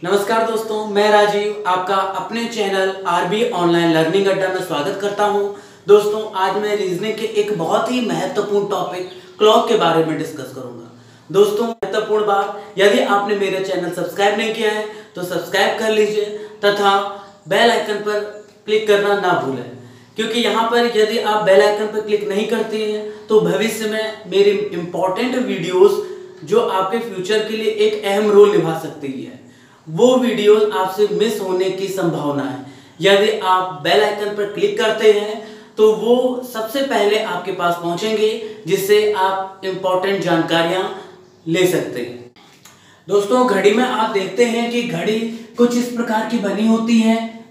नमस्कार दोस्तों, मैं राजीव आपका अपने चैनल आरबी ऑनलाइन लर्निंग अड्डा में स्वागत करता हूं। दोस्तों, आज मैं रीजनिंग के एक बहुत ही महत्वपूर्ण टॉपिक क्लॉक के बारे में डिस्कस करूंगा। दोस्तों, महत्वपूर्ण बात, यदि आपने मेरा चैनल सब्सक्राइब नहीं किया है तो सब्सक्राइब कर लीजिए तथा बेल आइकन पर क्लिक करना ना भूलें, क्योंकि यहाँ पर यदि आप बेल आइकन पर क्लिक नहीं करते हैं तो भविष्य में मेरी इंपॉर्टेंट वीडियोस जो आपके फ्यूचर के लिए एक अहम रोल निभा सकती है, वो वीडियोस आपसे मिस होने की संभावना है। यदि आप बेल आइकन पर क्लिक करते हैं तो वो सबसे पहले आपके पास पहुंचेंगे, जिससे आप इंपॉर्टेंट जानकारियां ले सकते हैं। दोस्तों, घड़ी में आप देखते हैं कि घड़ी कुछ इस प्रकार की बनी होती है,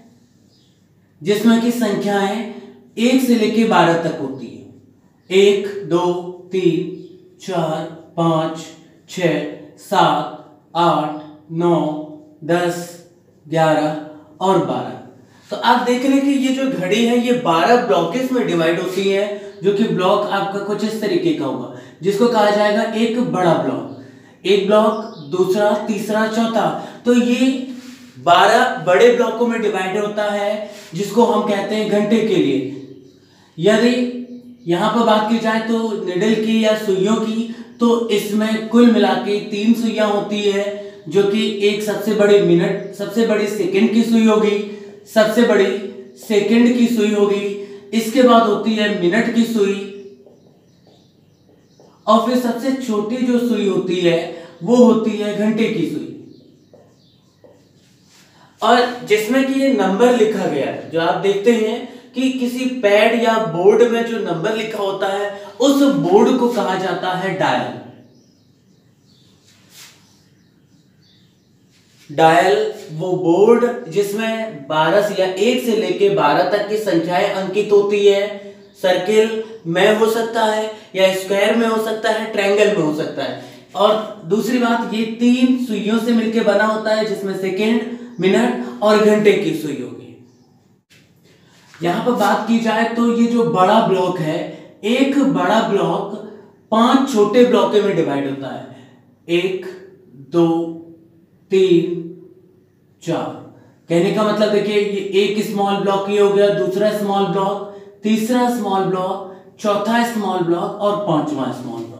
जिसमें की संख्याएं 1 से लेकर 12 तक होती है। 1, 2, 3, 4, 5, 6, 7, 8, 9, 10, 11 और 12। तो आप देख रहे हैं कि ये जो घड़ी है ये 12 ब्लॉकेस में डिवाइड होती है, जो कि ब्लॉक आपका कुछ इस तरीके का होगा, जिसको कहा जाएगा एक बड़ा ब्लॉक, एक ब्लॉक, दूसरा, तीसरा, चौथा। तो ये 12 बड़े ब्लॉकों में डिवाइड होता है, जिसको हम कहते हैं घंटे के लिए। यदि यहाँ पर बात की जाए तो निडल की या सुइयों की, तो इसमें कुल मिला के 3 सुइयां होती है, जो कि एक सबसे बड़ी मिनट, सबसे बड़ी सेकंड की सुई होगी, सबसे बड़ी सेकंड की सुई होगी, इसके बाद होती है मिनट की सुई, और फिर सबसे छोटी जो सुई होती है वो होती है घंटे की सुई। और जिसमें कि ये नंबर लिखा गया है, जो आप देखते हैं कि किसी पैड या बोर्ड में जो नंबर लिखा होता है, उस बोर्ड को कहा जाता है डायल। डायल वो बोर्ड जिसमें 12 से या 1 से लेके 12 तक की संख्याएं अंकित होती है। सर्किल में हो सकता है या स्क्वायर में हो सकता है, ट्रायंगल में हो सकता है। और दूसरी बात, ये 3 सुइयों से मिलकर बना होता है, जिसमें सेकेंड, मिनट और घंटे की सुई होगी। यहां पर बात की जाए तो ये जो बड़ा ब्लॉक है, एक बड़ा ब्लॉक 5 छोटे ब्लॉकों में डिवाइड होता है। 1, 2, 3, 4। कहने का मतलब देखिए, ये एक स्मॉल ब्लॉक ये हो गया, दूसरा स्मॉल ब्लॉक, तीसरा स्मॉल ब्लॉक, चौथा स्मॉल ब्लॉक और पांचवा स्मॉल ब्लॉक।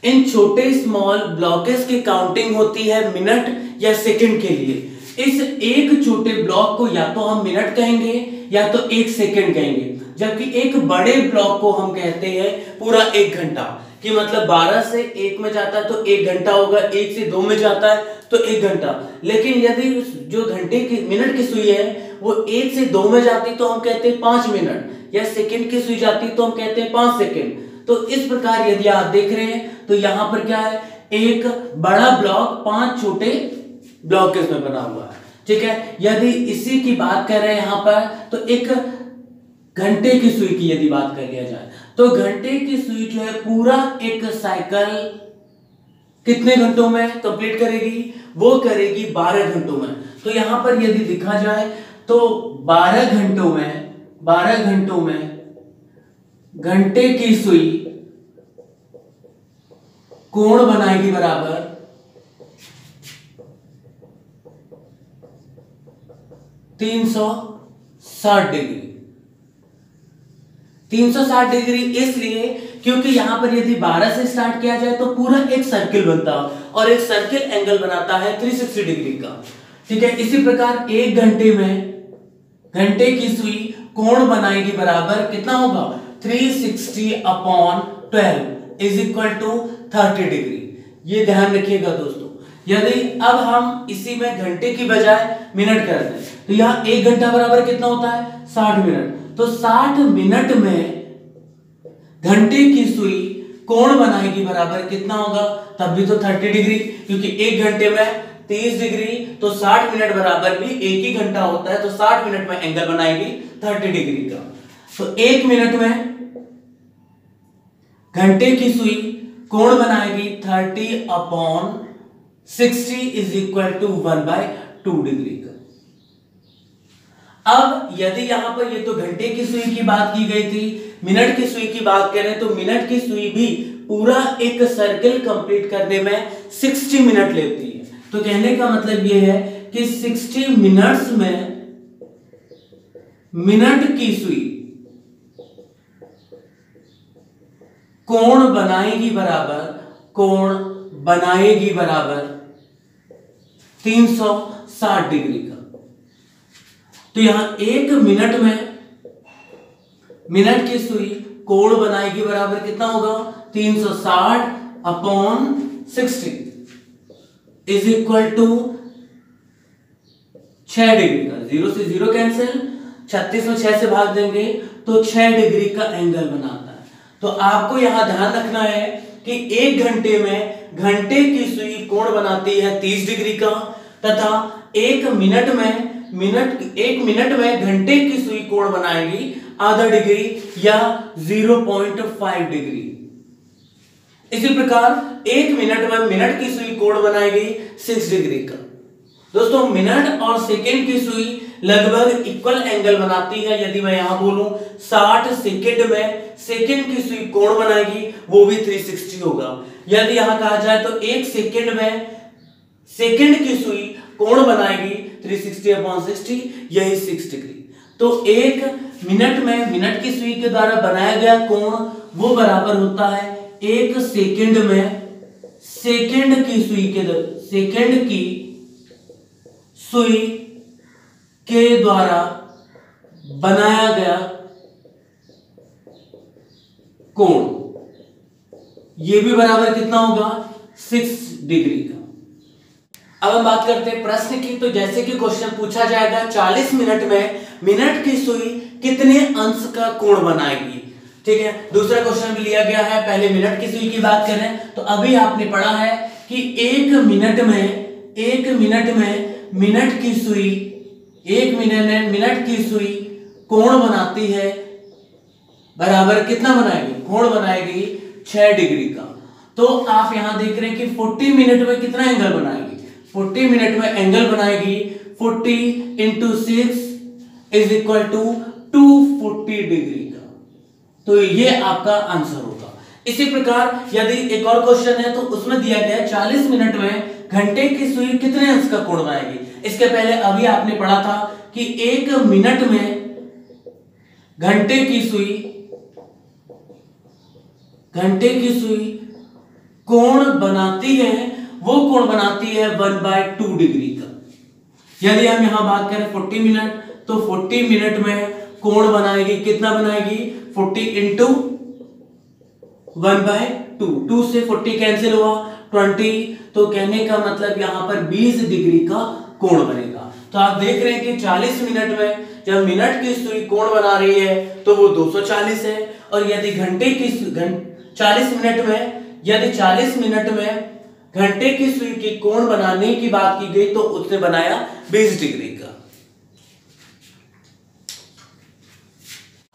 इन छोटे स्मॉल ब्लॉकेस की काउंटिंग होती है मिनट या सेकंड के लिए। इस एक छोटे ब्लॉक को या तो हम मिनट कहेंगे या तो 1 सेकंड कहेंगे, जबकि एक बड़े ब्लॉक को हम कहते हैं पूरा 1 घंटा, कि मतलब 12 से 1 में जाता है तो 1 घंटा होगा, 1 से 2 में जाता है तो 1 घंटा। लेकिन यदि जो घंटे की मिनट की सुई है वो 1 से 2 में जाती तो हम कहते हैं 5 मिनट, या सेकंड की सुई जाती तो हम कहते हैं 5 सेकंड। तो इस प्रकार यदि आप देख रहे हैं तो यहां पर क्या है, एक बड़ा ब्लॉक 5 छोटे ब्लॉक में बना हुआ है। ठीक है, यदि इसी की बात कर रहे हैं यहां पर, तो एक घंटे की सुई की यदि बात कर लिया जाए तो घंटे की सुई जो है पूरा एक साइकिल कितने घंटों में कंप्लीट करेगी, वो करेगी 12 घंटों में। तो यहां पर यदि देखा जाए तो 12 घंटों में घंटे की सुई कोण बनाएगी बराबर 360 डिग्री। 360 डिग्री इसलिए क्योंकि यहां पर यदि 12 से स्टार्ट किया जाए तो पूरा एक सर्किल बनता है, और एक सर्किल एंगल बनाता है 360 डिग्री का। ठीक है, इसी प्रकार 1 घंटे में घंटे की सुई कोण बनाएगी बराबर कितना होगा, 360/12 इज इक्वल टू 30 डिग्री। ये ध्यान रखिएगा दोस्तों। यदि अब हम इसी में घंटे की बजाय मिनट कर दें तो यहां 1 घंटा बराबर कितना होता है, 60 मिनट। तो 60 मिनट में घंटे की सुई कोण बनाएगी बराबर कितना होगा, तब भी तो 30 डिग्री, क्योंकि 1 घंटे में 30 डिग्री, तो 60 मिनट बराबर भी 1 ही घंटा होता है, तो 60 मिनट में एंगल बनाएगी 30 डिग्री का। तो 1 मिनट में घंटे की सुई कोण बनाएगी 30/60 इज इक्वल टू 1/2 डिग्री का। अब यदि यहां पर ये तो घंटे की सुई की बात की गई थी, मिनट की सुई की बात करें तो मिनट की सुई भी पूरा एक सर्किल कंप्लीट करने में 60 मिनट लेती है। तो कहने का मतलब ये है कि 60 मिनट्स में मिनट की सुई कोण बनाएगी बराबर 360 डिग्री का। तो यहां 1 मिनट में मिनट की सुई कोण बनाएगी बराबर कितना होगा 360 upon 60 is equal to 6 degree का। 0 से 0 कैंसिल, 36 में 6 से भाग देंगे तो 6 डिग्री का एंगल बनाता है। तो आपको यहां ध्यान रखना है कि 1 घंटे में घंटे की सुई कोण बनाती है 30 डिग्री का, तथा 1 मिनट में घंटे की सुई कोण बनाएगी आधा डिग्री या 0.5 डिग्री। इसी प्रकार 1 मिनट में मिनट की सुई कोण बनाएगी 6 डिग्री का। दोस्तों मिनट और सेकंड की सुई लगभग इक्वल एंगल बनाती है। यदि मैं यहां बोलूं 60 सेकंड में सेकंड की सुई कोण बनाएगी वो भी 360 होगा। यदि यहां कहा जाए तो 1 सेकंड में सेकंड की सुई कोण बनाएगी 360 अपॉन 60, यही 6 डिग्री। तो 1 मिनट में मिनट की सुई के द्वारा बनाया गया कोण वो बराबर होता है 1 सेकंड में सेकंड की सुई के द्वारा बनाया गया कोण, ये भी बराबर कितना होगा 6 डिग्री का। अब हम बात करते हैं प्रश्न की। तो जैसे कि क्वेश्चन पूछा जाएगा 40 मिनट में मिनट की सुई कितने अंश का कोण बनाएगी। ठीक है, दूसरा क्वेश्चन भी लिया गया है। पहले मिनट की सुई की बात करें तो अभी आपने पढ़ा है कि 1 मिनट में मिनट की सुई कोण बनाती है बराबर कितना बनाएगी, कोण बनाएगी 6 डिग्री का। तो आप यहां देख रहे हैं कि 40 मिनट में कितना एंगल बनाएगी, 40 मिनट में एंगल बनाएगी 40 into 6 is equal to 240 degree का। तो ये आपका आंसर होगा। इसी प्रकार यदि एक और क्वेश्चन है तो उसमें दिया गया है 40 मिनट में घंटे की सुई कितने अंश का कोण बनाएगी। इसके पहले अभी आपने पढ़ा था कि 1 मिनट में घंटे की सुई कोण बनाती है, वो कोण बनाती है 1/2 डिग्री का। यदि हम यहां बात करें 40 मिनट तो 40 मिनट में कोण बनाएगी कितना बनाएगी 40 इंटू 1/2, 2 से 40 कैंसिल हुआ 20, तो कहने का मतलब यहां पर 20 डिग्री का कोण बनेगा। तो आप देख रहे हैं कि 40 मिनट में जब मिनट की सुई कोण बना रही है तो वो 240 है, और यदि 40 मिनट में घंटे की सुई की कोण बनाने की बात की गई तो उसने बनाया 20 डिग्री का।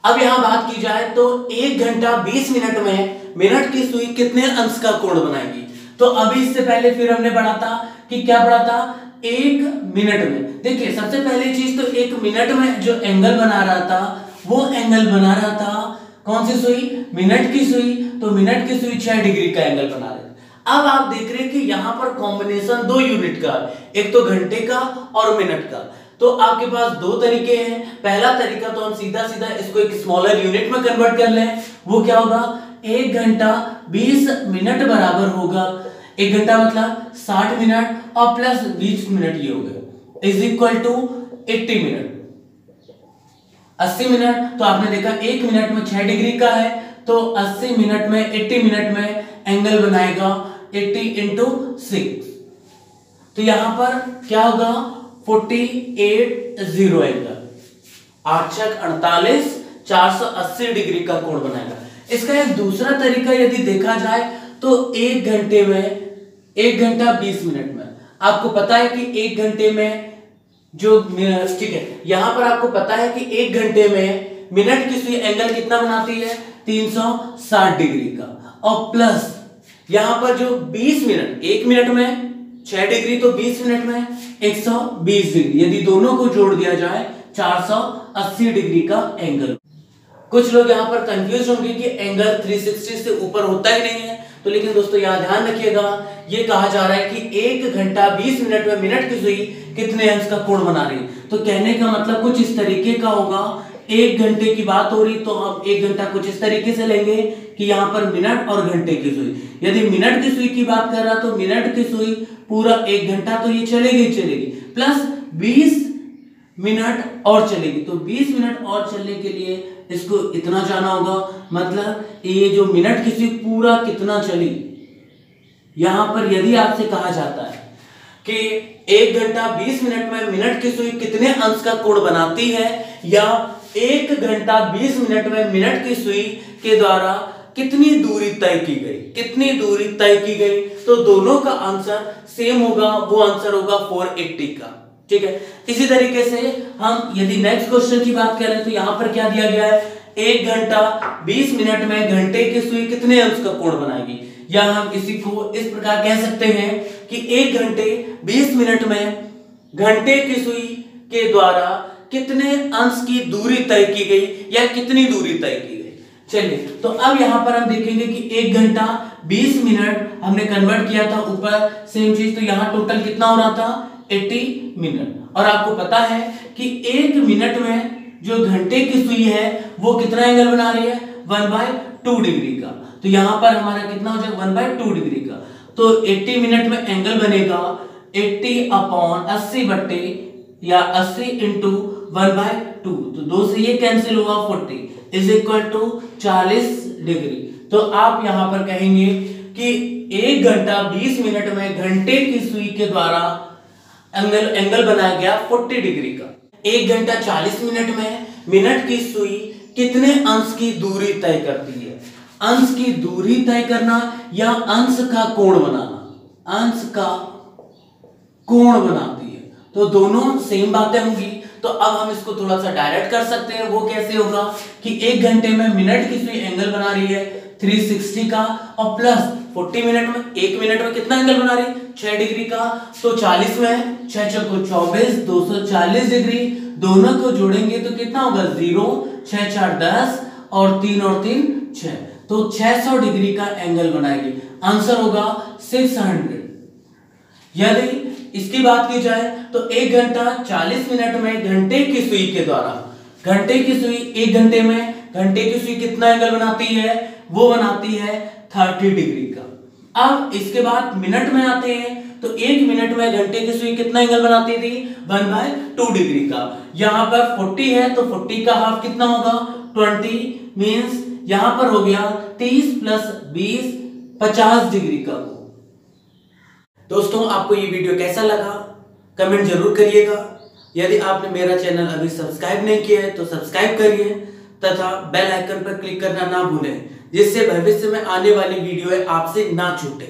अब यहां बात की जाए तो 1 घंटा 20 मिनट में मिनट की सुई कितने अंश का कोण बनाएगी। तो अभी इससे पहले फिर हमने पढ़ा था कि क्या पढ़ा था 1 मिनट में। देखिए सबसे पहली चीज तो 1 मिनट में जो एंगल बना रहा था वो एंगल बना रहा था कौन सी सुई, मिनट की सुई। तो मिनट की सुई 6 डिग्री का एंगल बना रही है। अब आप देख रहे हैं कि यहां पर कॉम्बिनेशन 2 यूनिट का, एक तो घंटे का और मिनट का। तो आपके पास 2 तरीके हैं। पहला तरीका तो हम सीधा इसको एक स्मॉलर यूनिट में कन्वर्ट कर लें। वो क्या होगा 1 घंटा 20 मिनट बराबर होगा 1 घंटा मतलब 60 मिनट और प्लस 20 मिनट ये हो गए is equal to 80 minute, 80 minute. तो आपने देखा 1 मिनट में 6 डिग्री का है तो 80 मिनट में 80 मिनट में एंगल बनाएगा 80 इंटू 6। तो यहां पर क्या होगा 480 एंगल 8 48 480 डिग्री का कोण बनाएगा। इसका एक दूसरा तरीका यदि देखा जाए तो 1 घंटा 20 मिनट में आपको पता है कि 1 घंटे में जो ठीक है, यहां पर आपको पता है कि 1 घंटे में मिनट की सुई एंगल कितना बनाती है 360 डिग्री का, और प्लस यहां पर जो 20 मिनट 1 मिनट में 6 डिग्री तो 20 मिनट में 120 डिग्री, यदि दोनों को जोड़ दिया जाए 480 डिग्री का एंगल। कुछ लोग यहां पर कंफ्यूज होंगे कि एंगल 360 से ऊपर होता ही नहीं है, तो लेकिन दोस्तों यहाँ ध्यान रखिएगा, ये कहा जा रहा है कि 1 घंटा 20 मिनट में मिनट की सुई कितने अंश का कोण बना रही है। तो कहने का मतलब कुछ इस तरीके का होगा, 1 घंटे की बात हो रही तो आप 1 घंटा कुछ इस तरीके से लेंगे कि यहाँ पर मिनट और घंटे की सुई। यदि मिनट की सुई की बात कर रहा तो मिनट की सुई पूरा 1 घंटा तो ये चलेगी प्लस 20 मिनट और चलेगी, तो 20 मिनट और चलने के लिए इसको इतना जाना होगा, मतलब ये जो मिनट की सुई पूरा कितना चली। यहां पर यदि आपसे कहा जाता है कि 1 घंटा 20 मिनट में मिनट की सुई कितने अंश का कोण बनाती है, या 1 घंटा 20 मिनट में मिनट की सुई के द्वारा कितनी दूरी तय की गई, तो दोनों का आंसर सेम होगा, वो आंसर होगा 480 का। ठीक है, इसी तरीके से हम यदि नेक्स्ट क्वेश्चन की बात करें तो यहां पर क्या दिया गया है, 1 घंटा 20 मिनट में घंटे की सुई कितने अंश का कोण बनाएगी, या हम इसी को इस प्रकार कह सकते हैं कि 1 घंटे 20 मिनट में घंटे की सुई के द्वारा कितने अंश की दूरी तय की गई, या कितनी दूरी तय की गई। चलिए, तो अब यहां पर हम देखेंगे कि 1 घंटा 20 मिनट हमने कन्वर्ट किया था ऊपर सेम चीज, तो यहां टोटल कितना हो रहा था 80 मिनट। और आपको पता है कि 1 मिनट में जो घंटे की सुई है वो कितना एंगल बना रही है, 1/2 डिग्री का। तो यहां पर हमारा कितना हो जाएगा 1/2 डिग्री का, तो 80 मिनट में एंगल बनेगा 80/80 बट्टे या 80 इंटू 1/2, तो 2 से ये कैंसिल हुआ 40 इज इक्वल टू 40 डिग्री। तो आप यहां पर कहेंगे कि 1 घंटा 20 मिनट में घंटे की सुई के द्वारा एंगल बनाया गया 40 डिग्री का। 1 घंटा 40 मिनट में मिनट की सुई कितने अंश की दूरी तय करती है। अंश की दूरी तय करना या अंश का कोण बनाना, अंश का कोण बनाती है, तो दोनों सेम बातें होंगी। तो अब हम इसको थोड़ा सा डायरेक्ट कर सकते हैं। वो कैसे होगा कि 1 घंटे में मिनट की सुई एंगल बना रही है 360 का, और प्लस 40 मिनट में 1 मिनट में कितना एंगल बना रही है 6 डिग्री का, तो 40 में 6 चौको 24 240 डिग्री, दोनों को जोड़ेंगे तो कितना होगा 0 6 4 10 और 3 6, तो 600 डिग्री का एंगल बनाएगी। आंसर होगा 600। यदि इसकी बात की जाए तो 1 घंटा 40 मिनट में घंटे की सुई के द्वारा, घंटे की सुई 1 घंटे में घंटे की सुई कितना एंगल बनाती है, वो बनाती है 30 डिग्री का। अब इसके बाद मिनट में आते हैं, तो 1 मिनट में घंटे की सुई कितना एंगल बनाती थी 1/2 डिग्री का। यहां पर 40 है तो 40 का हाफ कितना होगा 20, मींस यहां पर हो गया 30 प्लस 20 50 डिग्री का। दोस्तों, आपको ये वीडियो कैसा लगा कमेंट जरूर करिएगा। यदि आपने मेरा चैनल अभी सब्सक्राइब नहीं किया है तो सब्सक्राइब करिए तथा बेल आइकन पर क्लिक करना ना भूलें, जिससे भविष्य में आने वाली वीडियो आपसे ना छूटे।